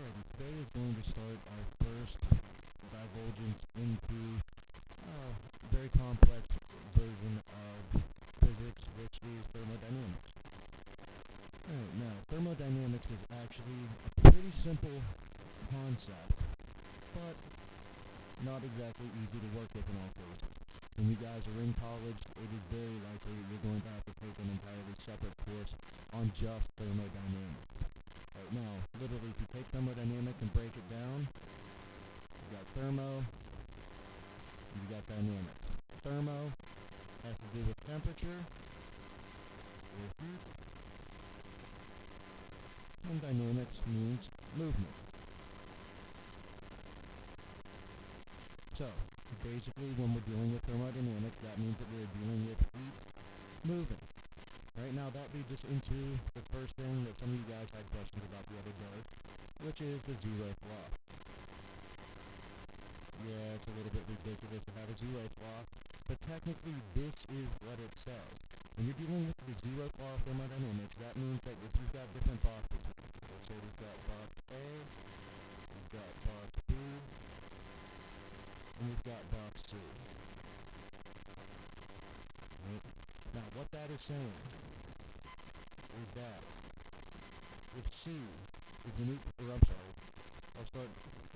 Alrighty, today is going to start our first divulgence into a very complex version of physics, which is thermodynamics. Alright, now, thermodynamics is actually a pretty simple concept, but not exactly easy to work with in all cases. When you guys are in college, it is very likely that you're going to have to take an entirely separate course on just thermodynamics. Right now, literally, if you take thermodynamics and break it down, you got thermo, you got dynamics. Thermo has to do with temperature, or heat, and dynamics means movement. So, basically, when we're dealing with thermodynamics, that means that we're dealing with heat moving. Right now, that leads us into the first thing that some of you guys had questions about the other day, which is the Zeroth Law. Yeah, it's a little bit ridiculous to have a Zeroth Law, but technically this is what it says. When you're dealing with the Zeroth Law of thermodynamics, that means that if you've got different boxes, let's say we've got box A, we've got box B, and we've got box C. Right? Now, what that is saying is that if C is in I'll start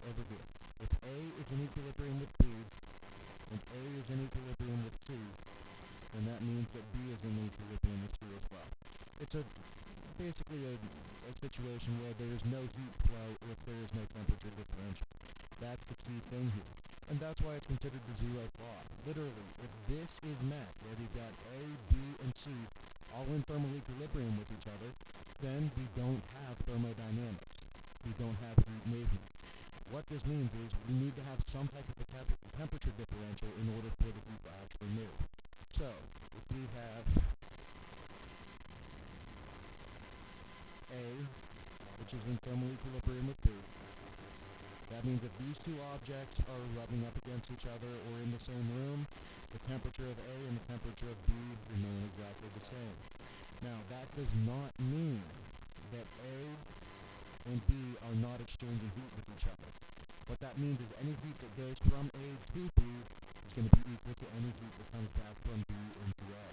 over here. If A is in equilibrium with B, and A is in equilibrium with C, then that means that B is in equilibrium with C as well. It's basically a situation where there is no heat flow if there is no temperature differential. That's the key thing here. And that's why it's considered the Zeroth Law. Literally, if this is met, where we've got A, B, and C all in thermal equilibrium with each other, then we don't have thermodynamics. We don't have heat movement. What this means is we need to have some type of temperature differential in order for the heat to actually move. So, if we have A, which is in thermal equilibrium with B, that means if these two objects are rubbing up against each other or in the same room, the temperature of A and the temperature of B remain exactly the same. Now, that does not mean that A and B are not exchanging heat with each other. What that means is any heat that goes from A to B is going to be equal to any heat that comes back from B into A.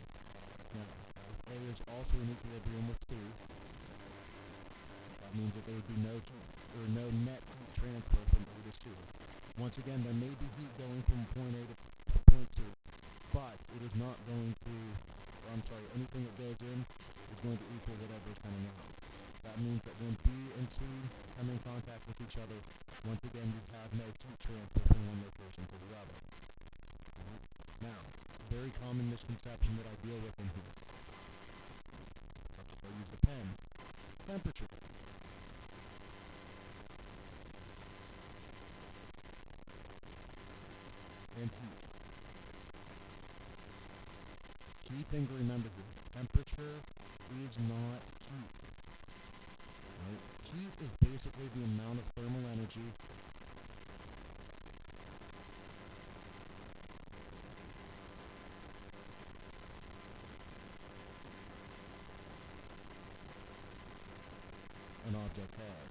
Now, if A is also in equilibrium with C, that means that there would be no net heat transfer from A to C. Once again, there may be heat going from point A to point C, but it is not going to, anything that goes in is going to equal whatever is coming out. That means that when B and C come in contact with each other, once again you have no heat transfer from one location to the other. Now, very common misconception that I deal with in here. I'll use the pen. Temperature. And heat. Key thing to remember here, temperature is not heat. Right? Heat is basically the amount of thermal energy an object has.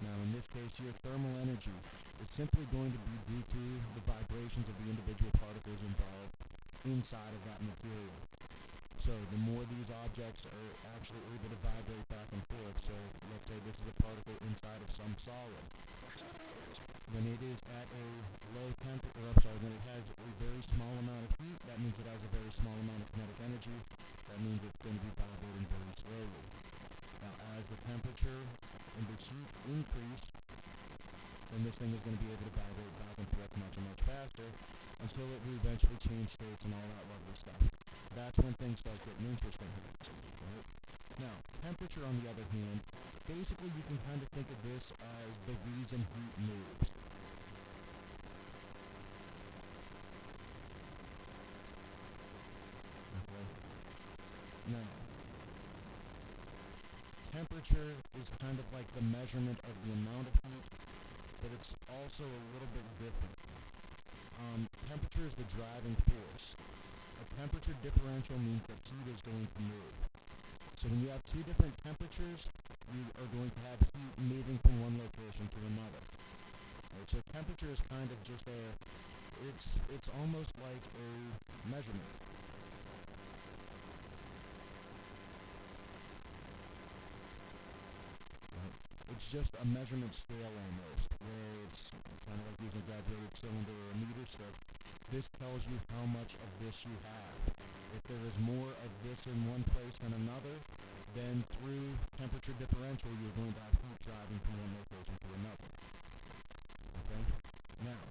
Now, in this case, your thermal energy is simply going to be due to the vibrations of the individual particles involved inside of that material. So, the more these objects are actually able to vibrate back and forth, so let's say this is a particle inside of some solid. When it is at a low temperature, when it has a very small amount of heat, that means it has a very small amount of kinetic energy. That means it's going to be vibrating very slowly. Now, as the temperature and the heat increase, then this thing is going to be able to vibrate back and forth much and much faster until it will eventually change states and all that lovely stuff. That's when things start getting interesting. Right? Now, temperature, on the other hand, basically you can kind of think of this as the reason heat moves. Okay? Now, temperature is kind of like the measurement of the amount of heat, but it's also a little bit different. Temperature is the driving force. A temperature differential means that heat is going to move. So when you have two different temperatures, you are going to have heat moving from one location to another. Right, so temperature is kind of just it's almost like a measurement. Right? It's just a measurement scale almost, where it's kind of like using a graduated cylinder or a meter stick. This tells you how much of this you have. If there is more of this in one place than another, then through temperature differential, you're going to have heat driving from one location to another. Okay? Now,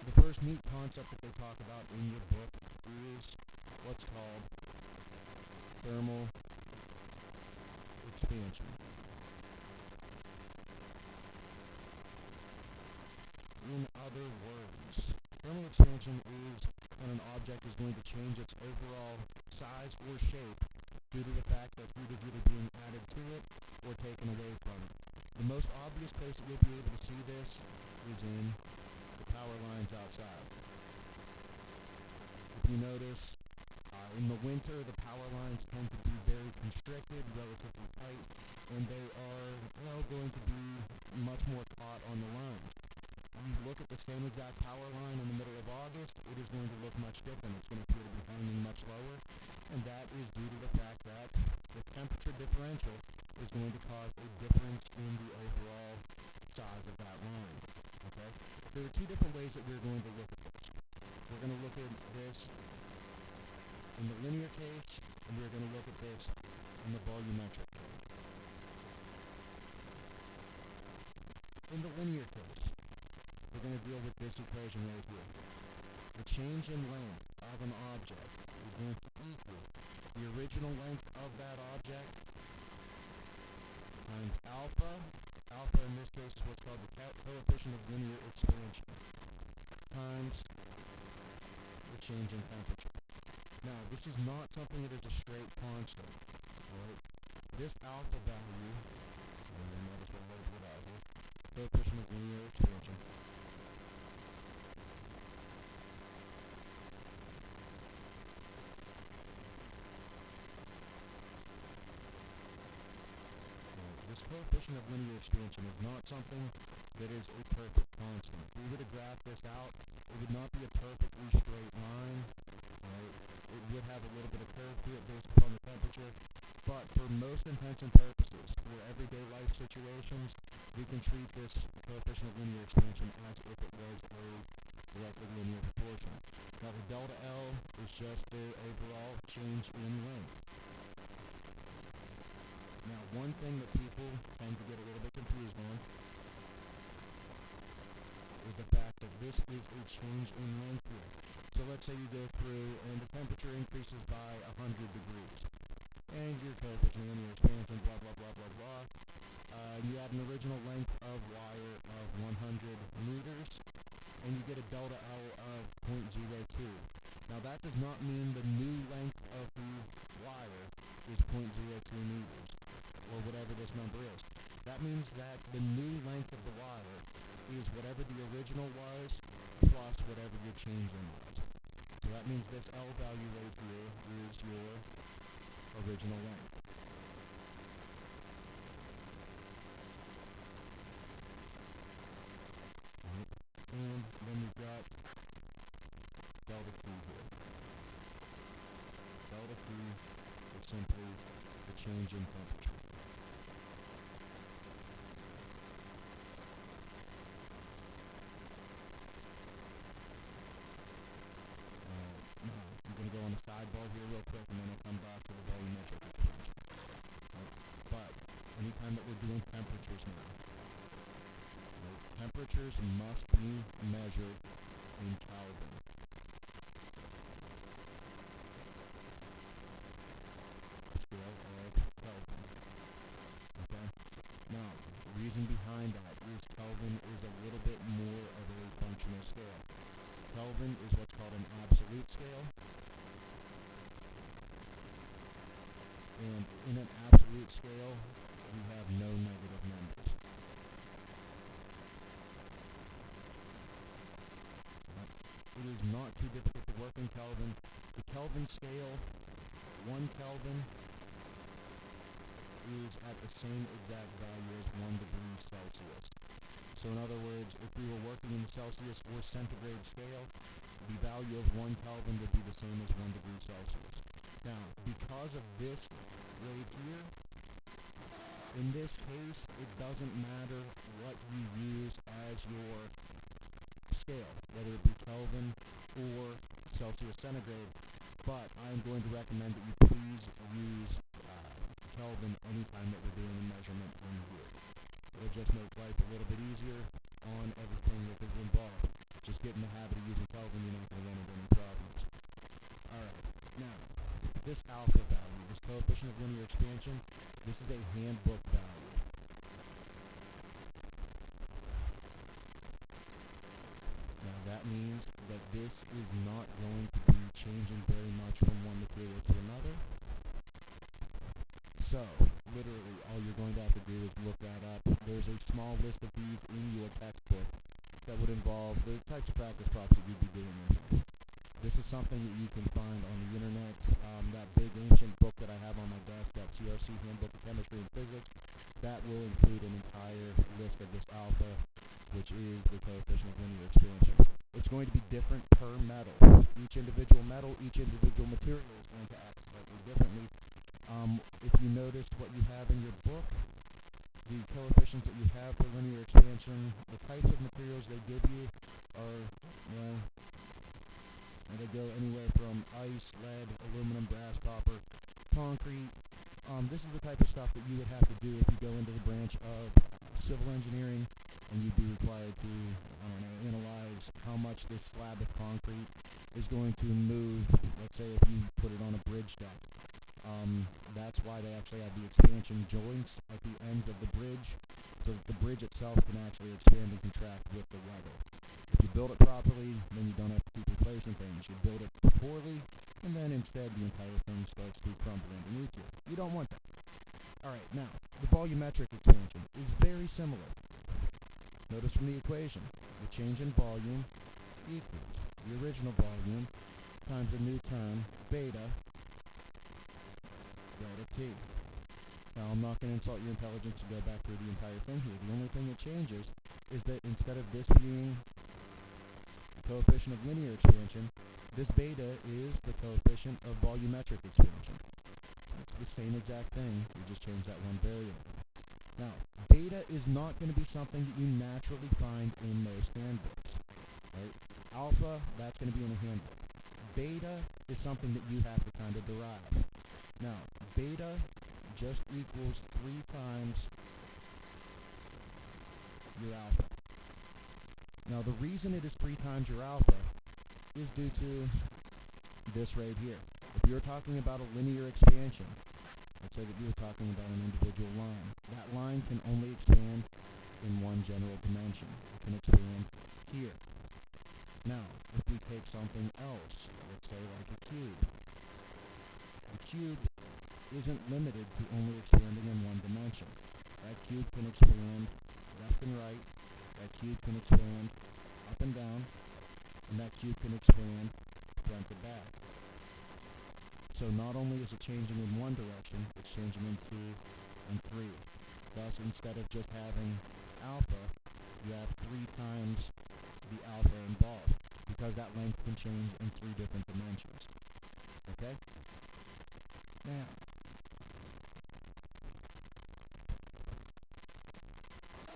the first neat concept that they talk about in your book is what's called thermal expansion. In other words, thermal expansion is when an object is going to change its overall size or shape due to the fact that heat is either being added to it or taken away from it. The most obvious place that you'll be able to see this is in the power lines outside. If you notice, in the winter, the power lines tend to be very constricted, relatively tight, and they are, going to be much more taut on the lines. You look at the same exact power line in the middle of August, it is going to look much different. It's going to appear to be hanging much lower, and that is due to the fact that the temperature differential is going to cause a difference in the overall size of that line. Okay? There are two different ways that we're going to look at this. We're going to look at this in the linear case, and we're going to look at this in the volumetric case. In the linear case, we're going to deal with this equation right here. The change in length of an object is going to equal the original length of that object times alpha. Alpha in this case is what's called the coefficient of linear expansion, times the change in temperature. Now, this is not something that is a straight constant. Right? This alpha value, and you might as well label it out here, coefficient of linear expansion, this coefficient of linear expansion is not something that is a perfect constant. If we were to graph this out, it would not be a perfectly straight line. Right? It would have a little bit of curve to it based upon the temperature, but for most intents and purposes, for everyday life situations, we can treat this coefficient of linear expansion as if it was a directly linear proportion. Now the delta L is just the overall change in length. Now, one thing that people tend to get a little bit confused on is the fact that this is a change in length here. So let's say you go through and the temperature increases by 100 degrees. And your coefficient of linear expansion, blah, blah, blah, blah, blah. You have an original length of wire of 100 meters, and you get a delta L of 0.02. Now, that does not mean the new length of the wire is 0.02 meters, or whatever this number is. That means that the new length of the wire is whatever the original was plus whatever your change in was. So that means this L value right here is your original length. Right. And then we've got delta T here. Delta T is simply the change in temperature. I'm going to go on the sidebar here real quick, and then I'll come back to the volumetric expansion. Right? But anytime that we're doing temperatures now, right, temperatures must be measured in Kelvin. Scale of Kelvin. Okay? Now, the reason behind that is Kelvin is a little bit more of a functional scale. Kelvin is what's called an absolute scale. And in an absolute scale, we have no negative numbers. It is not too difficult to work in Kelvin. The Kelvin scale, 1 Kelvin is at the same exact value as 1 degree Celsius. So in other words, if we were working in the Celsius or centigrade scale, the value of 1 Kelvin would be the same as 1 degree Celsius. Now, because of this right here, in this case, it doesn't matter what you use as your scale, whether it be Kelvin or Celsius centigrade, but I'm going to recommend that you please use Kelvin anytime that we're doing a measurement in here. It'll just make life a little bit easier on everything that is involved. Just get in the habit of using Kelvin, you're not going to run into any problems. Alright, now, this alpha value, this coefficient of linear expansion, this is a handbook value. Now that means that this is not going to be changing very much from one material to another. So, literally, all you're going to have to do is look that up. There's a small list of these in your textbook that would involve the types of practice props that you'd be doing in here. This is something that you can find on the internet. That big ancient book that I have on my desk, that CRC Handbook of Chemistry and Physics, that will include an entire list of this alpha, which is the coefficient of linear expansion. It's going to be different per metal. Each individual metal, each individual material is going to act slightly differently. If you notice what you have in your book, the coefficients that you have for linear expansion, the types of materials they give you are, they go anywhere from ice, lead, aluminum, brass, copper, concrete. This is the type of stuff that you would have to do if you go into the branch of civil engineering, and you'd be required to, analyze how much this slab of concrete is going to move, let's say if you put it on a bridge deck. That's why they actually have the expansion joints at the ends of the bridge, so that the bridge itself can actually expand and contract with the weather. If you build it properly, then you don't have to keep replacing things. You build it poorly, and then instead the entire thing starts to crumble underneath you. You don't want that. Alright, now, the volumetric expansion is very similar. Notice from the equation, the change in volume equals the original volume times the new term, beta, delta T. Now, I'm not going to insult your intelligence to go back through the entire thing here. The only thing that changes is that instead of this being the coefficient of linear expansion, this beta is the coefficient of volumetric expansion. It's the same exact thing, we just change that one variable. Now, beta is not going to be something that you naturally find in most handbooks. Right? Alpha, that's going to be in a handbook. Beta is something that you have to kind of derive. Now, beta just equals 3 times your alpha. Now, the reason it is 3 times your alpha is due to this right here. If you're talking about a linear expansion, let's say that you were talking about an individual line. That line can only expand in one general dimension. It can expand here. Now, if we take something else, let's say like a cube. The cube isn't limited to only expanding in one dimension. That cube can expand left and right. That cube can expand up and down. And that cube can expand front to back. So not only is it changing in one direction, it's changing in 2 and 3. Thus, instead of just having alpha, you have 3 times the alpha involved, because that length can change in 3 different dimensions. Okay? Now,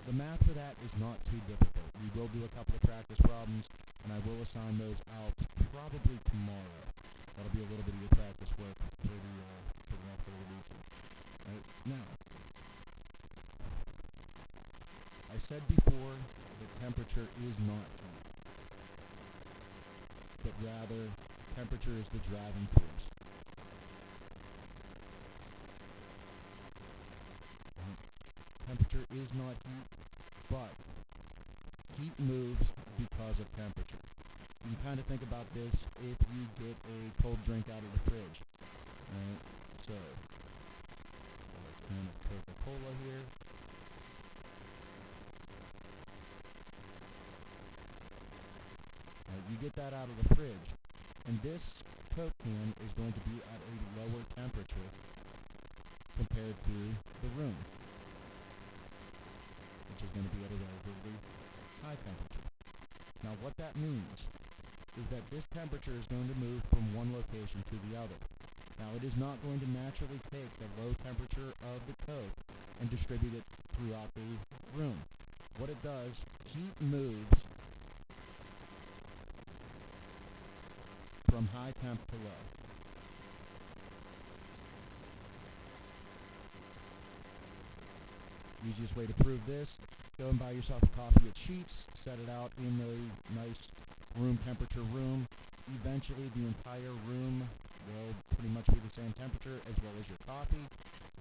the math for that is not too difficult. We will do a couple of practice problems, and I will assign those out probably tomorrow. That'll be a little bit of your practice work for the rest of the week. Right? Now, I said before that temperature is not heat, but rather temperature is the driving force. Right? Temperature is not heat, but heat moves because of temperature. You can kind of think about this if you get a cold drink out of the fridge. Right? So, a can of Coca-Cola here. Right, you get that out of the fridge, and this Coke can is going to be at a lower temperature compared to the room, which is going to be at a relatively high temperature. Now what that means is that this temperature is going to move from one location to the other. Now it is not going to naturally take the low temperature of the coke and distribute it throughout the room. What it does, heat moves from high temp to low. Easiest way to prove this, go and buy yourself a coffee at Sheets, set it out in a nice room temperature room. Eventually the entire room will pretty much be the same temperature as well as your coffee.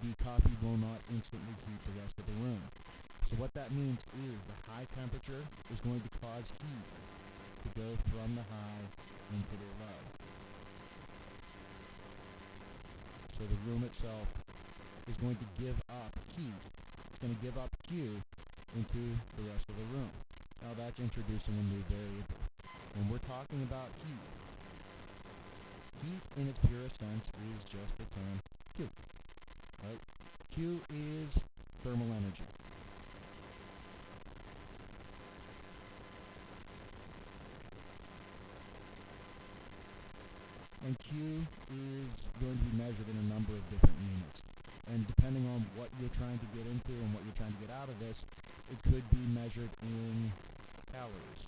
The coffee will not instantly heat the rest of the room. So what that means is the high temperature is going to cause heat to go from the high into the low. So the room itself is going to give up heat. It's going to give up Q into the rest of the room. Now that's introducing a new variable. When we're talking about heat, heat in its purest sense is just the term Q. Right? Q is thermal energy. And Q is going to be measured in a number of different units. And depending on what you're trying to get into and what you're trying to get out of this, it could be measured in calories.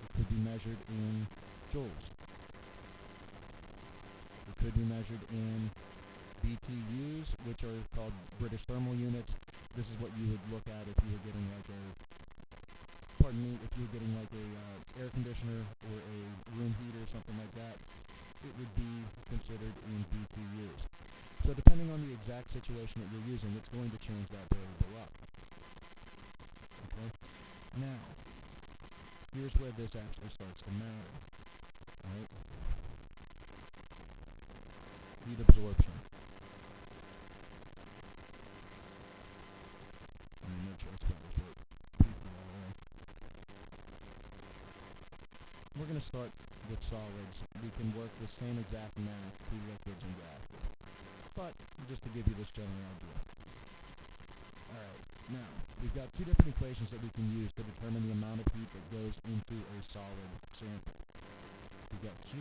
It could be measured in joules. It could be measured in BTUs, which are called British thermal units. This is what you would look at if you were getting like a air conditioner or a room heater or something like that. It would be considered in BTUs. So depending on the exact situation that you're using, it's going to change that variable up. Okay? Now, here's where this actually starts to matter. Alright? Heat absorption. Let me make sure I spell this right. We're going to start with solids. We can work the same exact math to liquids and gases. But just to give you this general idea. Alright, now, we've got two different equations that we can use to determine the amount of heat that goes into a solid sample. We've got Q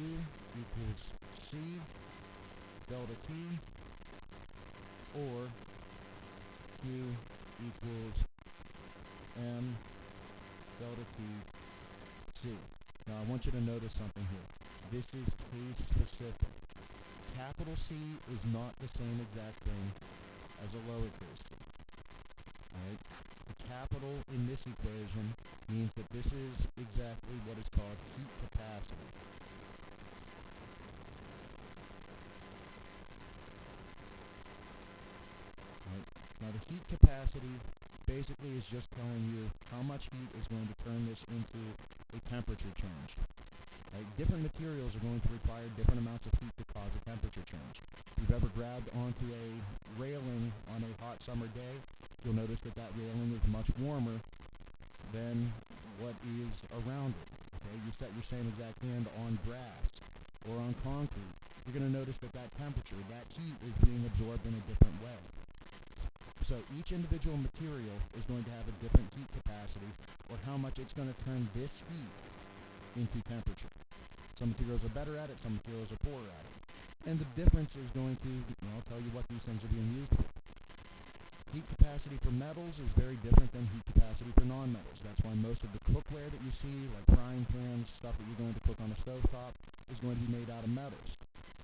equals C delta T, or Q equals M delta T C. Now I want you to notice something here. This is case specific. Capital C is not the same exact thing as a lowercase c. Alright? The capital in this equation means that this is exactly what is called heat capacity. Right? Now the heat capacity basically is just telling you how much heat is going to turn this into a temperature change. Right? Different materials are going to require different amounts of heat to cause a temperature change. If you've ever grabbed onto a railing on a hot summer day, you'll notice that that railing is much warmer than what is around it. Okay? You set your same exact hand on grass or on concrete, you're going to notice that that temperature, that heat is being absorbed in a different way. So each individual material is going to have a different heat capacity, or how much it's going to turn this heat into temperature. Some materials are better at it, some materials are poorer at it. And the difference is going to, tell you what these things are being used for. Heat capacity for metals is very different than heat capacity for non-metals. That's why most of the cookware that you see, like frying pans, stuff that you're going to cook on a stovetop, is going to be made out of metals.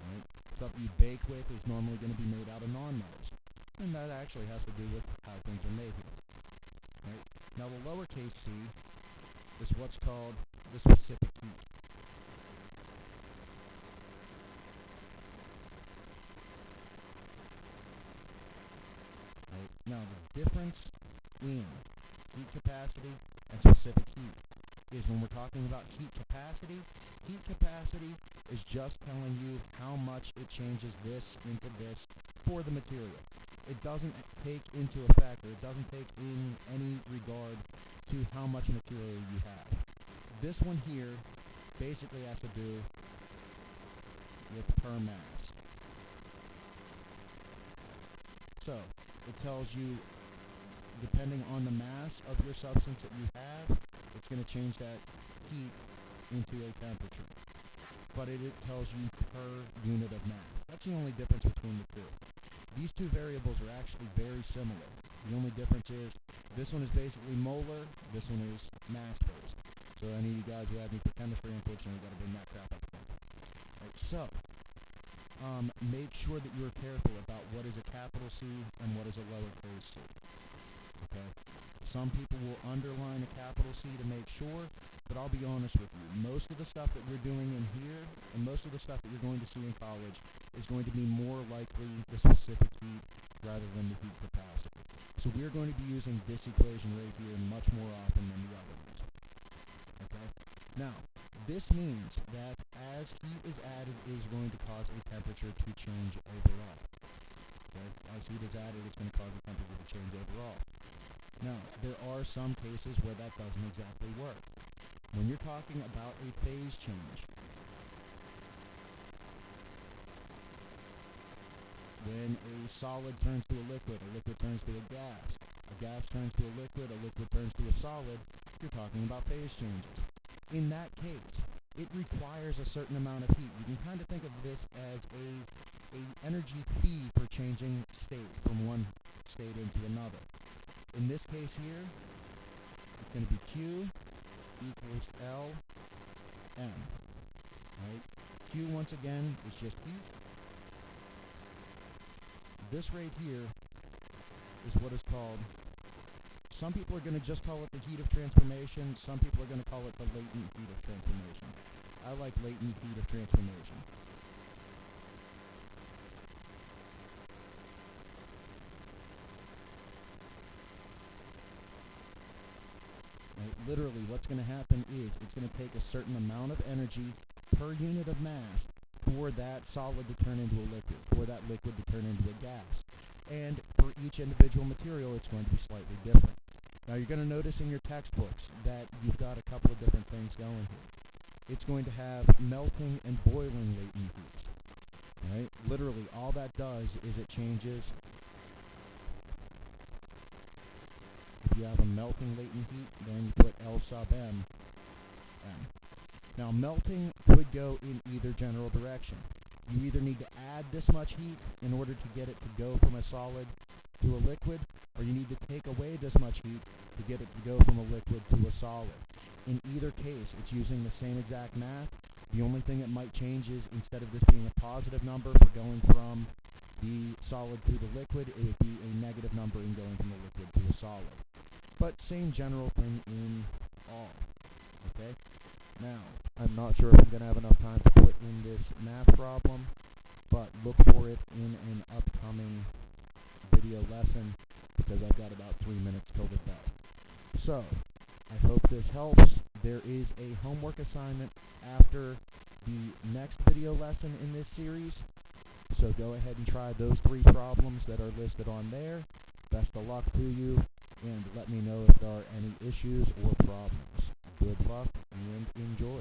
Right? Stuff that you bake with is normally going to be made out of non-metals. And that actually has to do with how things are made here. Right? Now the lowercase c is what's called the specific heat. Right? Now the difference in heat capacity and specific heat is when we're talking about heat capacity is just telling you how much it changes this into this for the material. It doesn't take into effect, or it doesn't take in any regard to how much material you have. This one here basically has to do with per mass. So it tells you, depending on the mass of your substance that you have, it's going to change that heat into a temperature. But it tells you per unit of mass. That's the only difference between the two. These two variables are actually very similar. The only difference is this one is basically molar, this one is mass-based. So any of you guys who have me for chemistry, unfortunately, got to bring that crap up again. Right, so make sure that you're careful about what is a capital C and what is a lowercase c. Okay? Some people will underline a capital C to make sure, but I'll be honest with you. Most of the stuff that we're doing in here, and most of the stuff that you're going to see in college, is going to be more likely the specific heat rather than the heat capacity. So we're going to be using this equation right here much more often than the other ones. Okay? Now, this means that as heat is added, it is going to cause a temperature to change overall. Okay? As heat is added, it's going to cause the temperature to change overall. Now, there are some cases where that doesn't exactly work. When you're talking about a phase change, when a solid turns to a liquid turns to a gas turns to a liquid turns to a solid, you're talking about phase changes. In that case, it requires a certain amount of heat. You can kind of think of this as a energy fee for changing state from one state into another. In this case here, it's going to be Q equals L M. Right? Q, once again, is just heat. This right here is what is called, some people are going to just call it the heat of transformation. Some people are going to call it the latent heat of transformation. I like latent heat of transformation. Right? Literally, what's going to happen is it's going to take a certain amount of energy per unit of mass for that solid to turn into a liquid, for that liquid to turn into a gas. And for each individual material, it's going to be slightly different. Now, you're going to notice in your textbooks that you've got a couple of different things going here. It's going to have melting and boiling latent heat. Right? Literally, all that does is it changes. If you have a melting latent heat, then you put L sub M. Now, melting could go in either general direction. You either need to add this much heat in order to get it to go from a solid to a liquid, or you need to take away this much heat to get it to go from a liquid to a solid. In either case, it's using the same exact math. The only thing that might change is instead of this being a positive number for going from the solid to the liquid, it would be a negative number in going from the liquid to a solid. But same general thing in all. Okay? Now, I'm not sure if I'm going to have enough time to put in this math problem, but look for it in an upcoming video lesson because I've got about 3 minutes till the bell. So, I hope this helps. There is a homework assignment after the next video lesson in this series, so go ahead and try those 3 problems that are listed on there. Best of luck to you, and let me know if there are any issues or problems. Good luck and enjoy.